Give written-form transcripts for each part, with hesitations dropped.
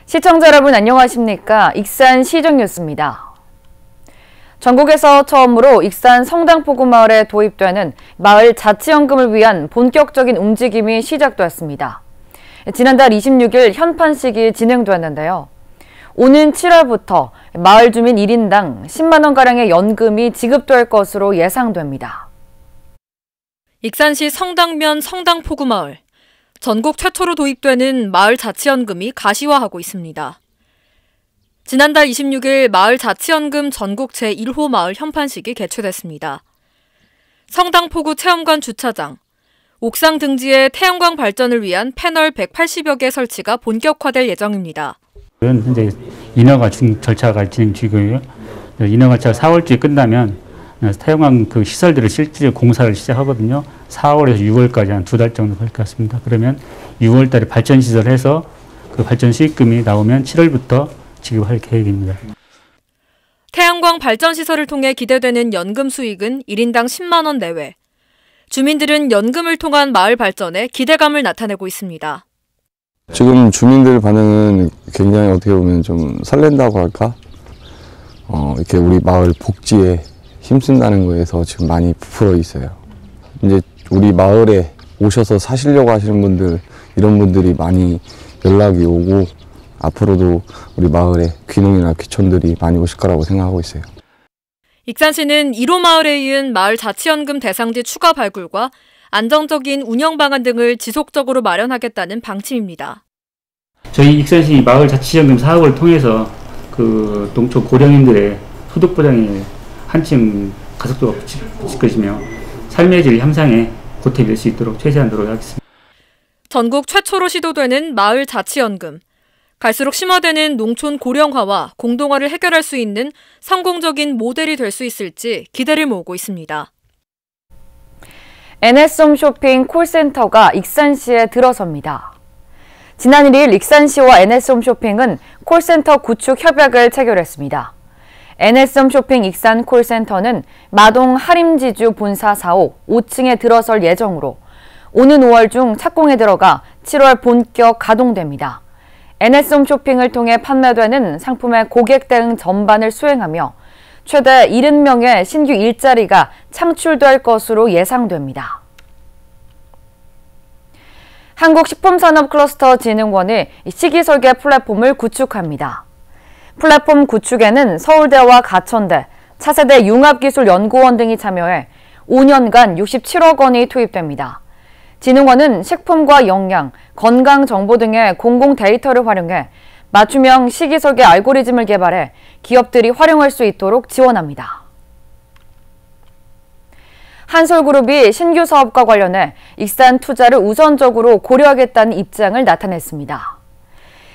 시청자 여러분 안녕하십니까? 익산 시정 뉴스입니다. 전국에서 처음으로 익산 성당포구 마을에 도입되는 마을 자치연금을 위한 본격적인 움직임이 시작되었습니다. 지난달 26일 현판식이 진행되었는데요. 오는 7월부터 마을 주민 1인당 10만 원가량의 연금이 지급될 것으로 예상됩니다. 익산시 성당면 성당포구 마을. 전국 최초로 도입되는 마을 자치연금이 가시화하고 있습니다. 지난달 26일 마을 자치연금 전국 제1호 마을 현판식이 개최됐습니다. 성당포구 체험관 주차장, 옥상 등지의 태양광 발전을 위한 패널 180여 개 설치가 본격화될 예정입니다. 현재 인허가 절차가 진행 중이고요. 인허가 절차 4월쯤에 끝나면 태양광 그 시설들을 실제 공사를 시작하거든요. 4월에서 6월까지 한 2달 정도 걸릴 것 같습니다. 그러면 6월 달에 발전 시설을 해서 그 발전 수익금이 나오면 7월부터 지급할 계획입니다. 태양광 발전 시설을 통해 기대되는 연금 수익은 1인당 10만 원 내외. 주민들은 연금을 통한 마을 발전에 기대감을 나타내고 있습니다. 지금 주민들 반응은 굉장히 어떻게 보면 좀 설렌다고 할까? 이렇게 우리 마을 복지에 힘쓴다는 거에서 지금 많이 부풀어 있어요. 이제 우리 마을에 오셔서 사시려고 하시는 분들, 이런 분들이 많이 연락이 오고 앞으로도 우리 마을에 귀농이나 귀촌들이 많이 오실 거라고 생각하고 있어요. 익산시는 1호 마을에 이은 마을 자치연금 대상지 추가 발굴과 안정적인 운영 방안 등을 지속적으로 마련하겠다는 방침입니다. 저희 익산시 마을 자치연금 사업을 통해서 그 농촌 고령인들의 소득 보장에 한층 가속도가 붙일 것이며 삶의 질 향상에 보탬이 될 수 있도록 최대한 노력하겠습니다. 전국 최초로 시도되는 마을 자치연금. 갈수록 심화되는 농촌 고령화와 공동화를 해결할 수 있는 성공적인 모델이 될 수 있을지 기대를 모으고 있습니다. NS홈 쇼핑 콜센터가 익산시에 들어섭니다. 지난 1일 익산시와 NS홈 쇼핑은 콜센터 구축 협약을 체결했습니다. NS홈 쇼핑 익산 콜센터는 마동 하림지주 본사 4호 5층에 들어설 예정으로 오는 5월 중 착공에 들어가 7월 본격 가동됩니다. NS홈 쇼핑을 통해 판매되는 상품의 고객 대응 전반을 수행하며 최대 70명의 신규 일자리가 창출될 것으로 예상됩니다. 한국식품산업클러스터진흥원이 식이설계 플랫폼을 구축합니다. 플랫폼 구축에는 서울대와 가천대, 차세대 융합기술연구원 등이 참여해 5년간 67억 원이 투입됩니다. 진흥원은 식품과 영양, 건강 정보 등의 공공 데이터를 활용해 맞춤형 식이설계 알고리즘을 개발해 기업들이 활용할 수 있도록 지원합니다. 한솔그룹이 신규 사업과 관련해 익산 투자를 우선적으로 고려하겠다는 입장을 나타냈습니다.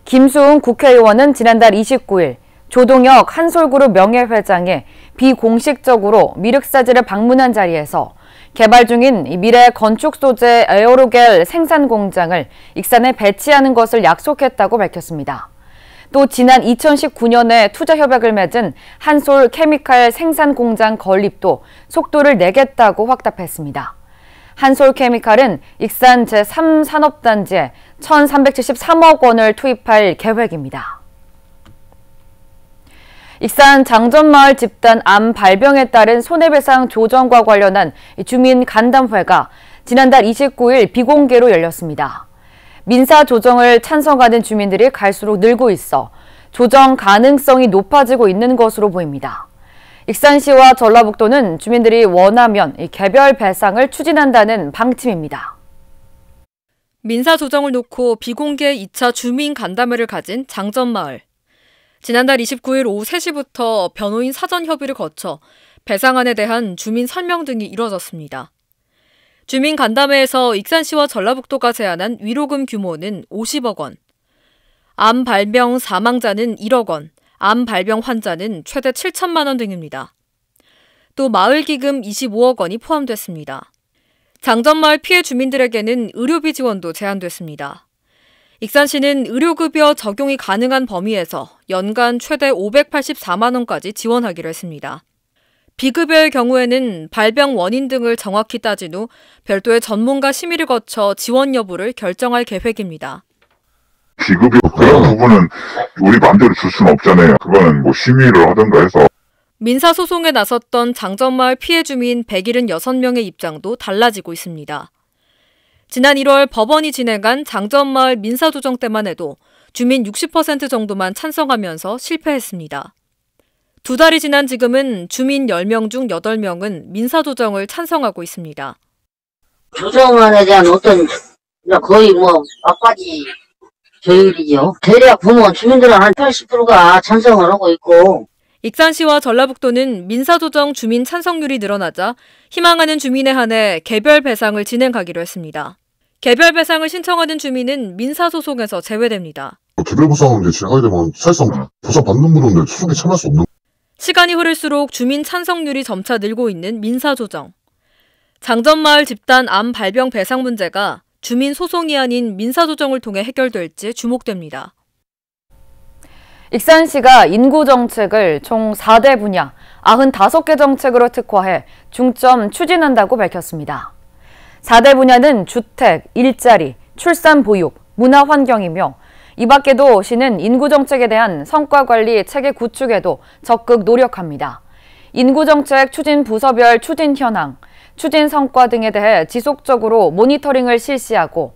김수웅 국회의원은 지난달 29일 조동혁 한솔그룹 명예회장이 비공식적으로 미륵사지를 방문한 자리에서 개발 중인 미래 건축 소재 에어로겔 생산 공장을 익산에 배치하는 것을 약속했다고 밝혔습니다. 또 지난 2019년에 투자 협약을 맺은 한솔 케미칼 생산 공장 건립도 속도를 내겠다고 확답했습니다. 한솔 케미칼은 익산 제3산업단지에 1,373억 원을 투입할 계획입니다. 익산 장전마을 집단 암 발병에 따른 손해배상 조정과 관련한 주민 간담회가 지난달 29일 비공개로 열렸습니다. 민사 조정을 찬성하는 주민들이 갈수록 늘고 있어 조정 가능성이 높아지고 있는 것으로 보입니다. 익산시와 전라북도는 주민들이 원하면 개별 배상을 추진한다는 방침입니다. 민사 조정을 놓고 비공개 2차 주민 간담회를 가진 장전마을. 지난달 29일 오후 3시부터 변호인 사전 협의를 거쳐 배상안에 대한 주민 설명 등이 이뤄졌습니다. 주민 간담회에서 익산시와 전라북도가 제안한 위로금 규모는 50억 원, 암 발병 사망자는 1억 원, 암 발병 환자는 최대 7천만 원 등입니다. 또 마을기금 25억 원이 포함됐습니다. 장전마을 피해 주민들에게는 의료비 지원도 제한됐습니다. 익산시는 의료급여 적용이 가능한 범위에서 연간 최대 584만 원까지 지원하기로 했습니다. 비급여의 경우에는 발병 원인 등을 정확히 따진 후 별도의 전문가 심의를 거쳐 지원 여부를 결정할 계획입니다. 비급여 그런 부분은 우리 마음대로 줄 수는 없잖아요. 그거는 뭐 심의를 하든가 해서. 민사소송에 나섰던 장전마을 피해 주민 176명의 입장도 달라지고 있습니다. 지난 1월 법원이 진행한 장전마을 민사조정 때만 해도 주민 60% 정도만 찬성하면서 실패했습니다. 2달이 지난 지금은 주민 10명 중 8명은 민사조정을 찬성하고 있습니다. 조정안에 대한 어떤 거의 막바지 조율이죠. 대략 보면 주민들은 한 80%가 찬성을 하고 있고. 익산시와 전라북도는 민사조정 주민 찬성률이 늘어나자 희망하는 주민에 한해 개별 배상을 진행하기로 했습니다. 개별 배상을 신청하는 주민은 민사소송에서 제외됩니다. 개별 보상을 진행하게 되면 사실상 보상 받는 분은 소송에 참여할 수 없는. 시간이 흐를수록 주민 찬성률이 점차 늘고 있는 민사조정. 장전마을 집단 암 발병 배상 문제가 주민 소송이 아닌 민사조정을 통해 해결될지 주목됩니다. 익산시가 인구정책을 총 4대 분야 95개 정책으로 특화해 중점 추진한다고 밝혔습니다. 4대 분야는 주택, 일자리, 출산 보육, 문화환경이며 이 밖에도 시는 인구정책에 대한 성과관리 체계 구축에도 적극 노력합니다. 인구정책 추진 부서별 추진 현황, 추진 성과 등에 대해 지속적으로 모니터링을 실시하고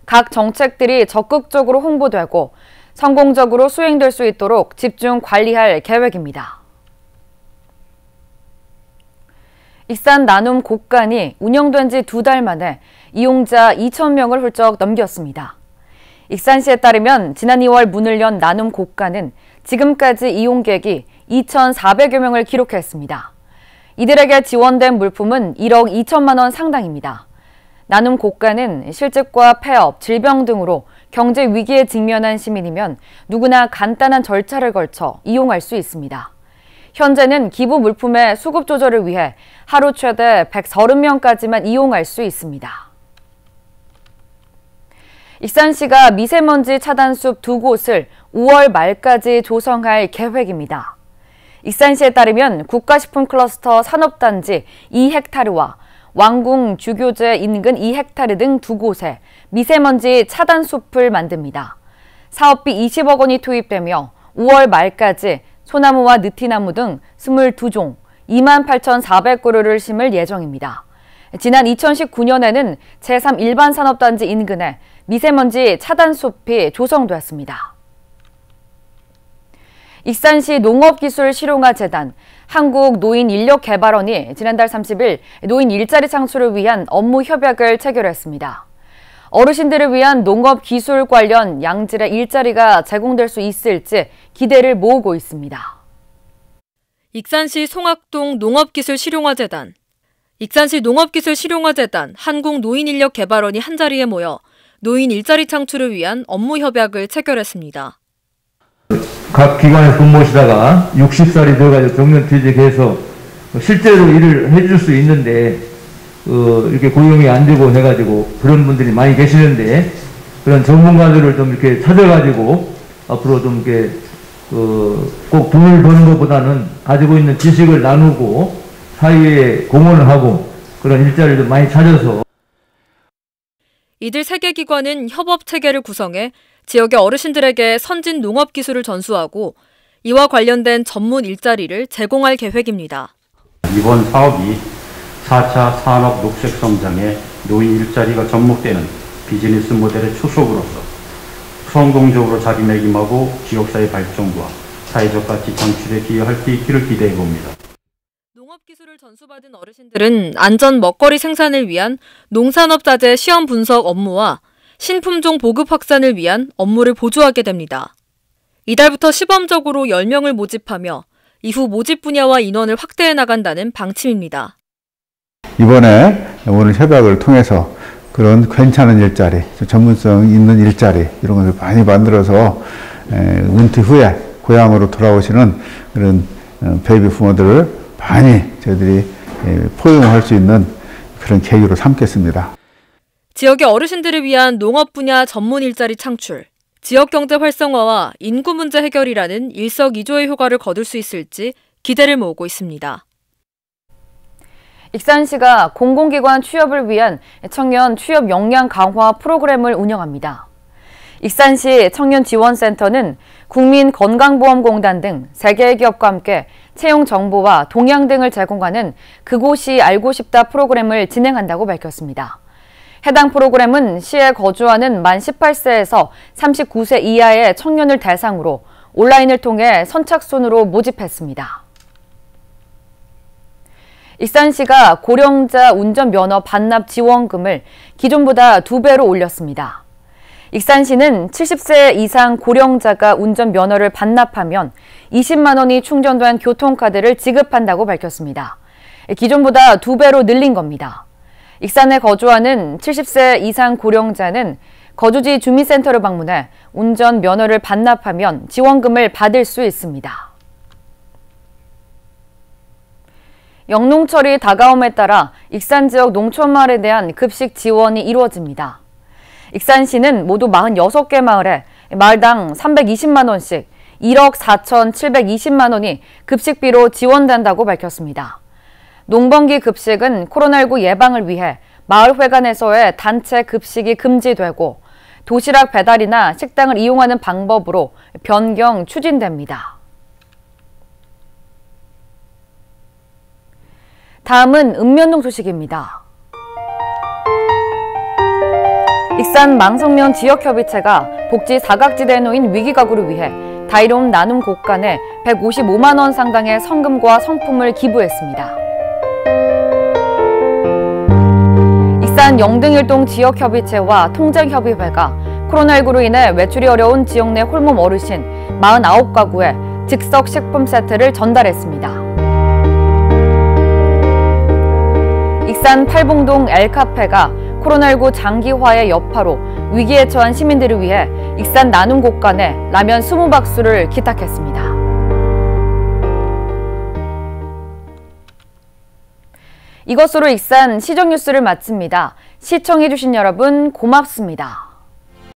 각 정책들이 적극적으로 홍보되고 성공적으로 수행될 수 있도록 집중 관리할 계획입니다. 익산 나눔 곡간이 운영된 지 2달 만에 이용자 2,000명을 훌쩍 넘겼습니다. 익산시에 따르면 지난 2월 문을 연 나눔 곡간은 지금까지 이용객이 2,400여 명을 기록했습니다. 이들에게 지원된 물품은 1억 2천만 원 상당입니다. 나눔 곡간은 실직과 폐업, 질병 등으로 경제 위기에 직면한 시민이면 누구나 간단한 절차를 걸쳐 이용할 수 있습니다. 현재는 기부 물품의 수급 조절을 위해 하루 최대 130명까지만 이용할 수 있습니다. 익산시가 미세먼지 차단숲 2곳을 5월 말까지 조성할 계획입니다. 익산시에 따르면 국가식품클러스터 산업단지 2헥타르와 왕궁 주교제 인근 2헥타르 등 2곳에 미세먼지 차단숲을 만듭니다. 사업비 20억 원이 투입되며 5월 말까지 소나무와 느티나무 등 22종 28,400그루를 심을 예정입니다. 지난 2019년에는 제3 일반산업단지 인근에 미세먼지 차단숲이 조성되었습니다. 익산시 농업기술실용화재단, 한국노인인력개발원이 지난달 30일 노인 일자리 창출을 위한 업무 협약을 체결했습니다. 어르신들을 위한 농업기술 관련 양질의 일자리가 제공될 수 있을지 기대를 모으고 있습니다. 익산시 송악동 농업기술실용화재단, 익산시 농업기술실용화재단, 한국노인인력개발원이 한자리에 모여 노인 일자리 창출을 위한 업무 협약을 체결했습니다. 각 기관에서 근무하시다가 60살이 되어가지고 정년퇴직해서 실제로 일을 해줄 수 있는데 이렇게 고용이 안 되고 해가지고 그런 분들이 많이 계시는데 그런 전문가들을 좀 이렇게 찾아가지고 앞으로 좀 이렇게 꼭 돈을 버는 것보다는 가지고 있는 지식을 나누고 사회에 공헌을 하고 그런 일자리를 좀 많이 찾아서 이들 3개 기관은 협업 체계를 구성해 지역의 어르신들에게 선진 농업 기술을 전수하고 이와 관련된 전문 일자리를 제공할 계획입니다. 이번 사업이 4차 산업 녹색 성장에 노인 일자리가 접목되는 비즈니스 모델의 초석으로서 성공적으로 자리매김하고 지역사회 발전과 사회적 가치 창출에 기여할 수 있기를 기대해 봅니다. 농업기술을 전수받은 어르신들은 안전 먹거리 생산을 위한 농산업자재 시험 분석 업무와 신품종 보급 확산을 위한 업무를 보조하게 됩니다. 이달부터 시범적으로 10명을 모집하며 이후 모집 분야와 인원을 확대해 나간다는 방침입니다. 이번에 오늘 협약을 통해서 그런 괜찮은 일자리, 전문성 있는 일자리 이런 것을 많이 만들어서 은퇴 후에 고향으로 돌아오시는 그런 베이비 부모들을 많이 저희들이 포용할 수 있는 그런 계기로 삼겠습니다. 지역의 어르신들을 위한 농업 분야 전문 일자리 창출, 지역 경제 활성화와 인구 문제 해결이라는 일석이조의 효과를 거둘 수 있을지 기대를 모으고 있습니다. 익산시가 공공기관 취업을 위한 청년 취업 역량 강화 프로그램을 운영합니다. 익산시 청년지원센터는 국민건강보험공단 등 3개의 기업과 함께 채용 정보와 동향 등을 제공하는 그곳이 알고 싶다 프로그램을 진행한다고 밝혔습니다. 해당 프로그램은 시에 거주하는 만 18세에서 39세 이하의 청년을 대상으로 온라인을 통해 선착순으로 모집했습니다. 익산시가 고령자 운전면허 반납 지원금을 기존보다 2배로 올렸습니다. 익산시는 70세 이상 고령자가 운전면허를 반납하면 20만 원이 충전된 교통카드를 지급한다고 밝혔습니다. 기존보다 2배로 늘린 겁니다. 익산에 거주하는 70세 이상 고령자는 거주지 주민센터를 방문해 운전면허를 반납하면 지원금을 받을 수 있습니다. 영농철이 다가옴에 따라 익산 지역 농촌마을에 대한 급식 지원이 이루어집니다. 익산시는 모두 46개 마을에 마을당 320만 원씩 1억 4,720만 원이 급식비로 지원된다고 밝혔습니다. 농번기 급식은 코로나19 예방을 위해 마을회관에서의 단체 급식이 금지되고 도시락 배달이나 식당을 이용하는 방법으로 변경 추진됩니다. 다음은 읍면동 소식입니다. 익산 망성면 지역협의체가 복지 사각지대에 놓인 위기가구를 위해 다이롬 나눔 곳간에 155만 원 상당의 성금과 성품을 기부했습니다. 익산 영등일동 지역협의체와 통쟁협의회가 코로나19로 인해 외출이 어려운 지역 내 홀몸 어르신 49가구에 즉석 식품 세트를 전달했습니다. 익산 팔봉동 엘카페가 코로나19 장기화의 여파로 위기에 처한 시민들을 위해 익산 나눔 곳간에 라면 20박스를 기탁했습니다. 이것으로 익산 시정 뉴스를 마칩니다. 시청해주신 여러분 고맙습니다.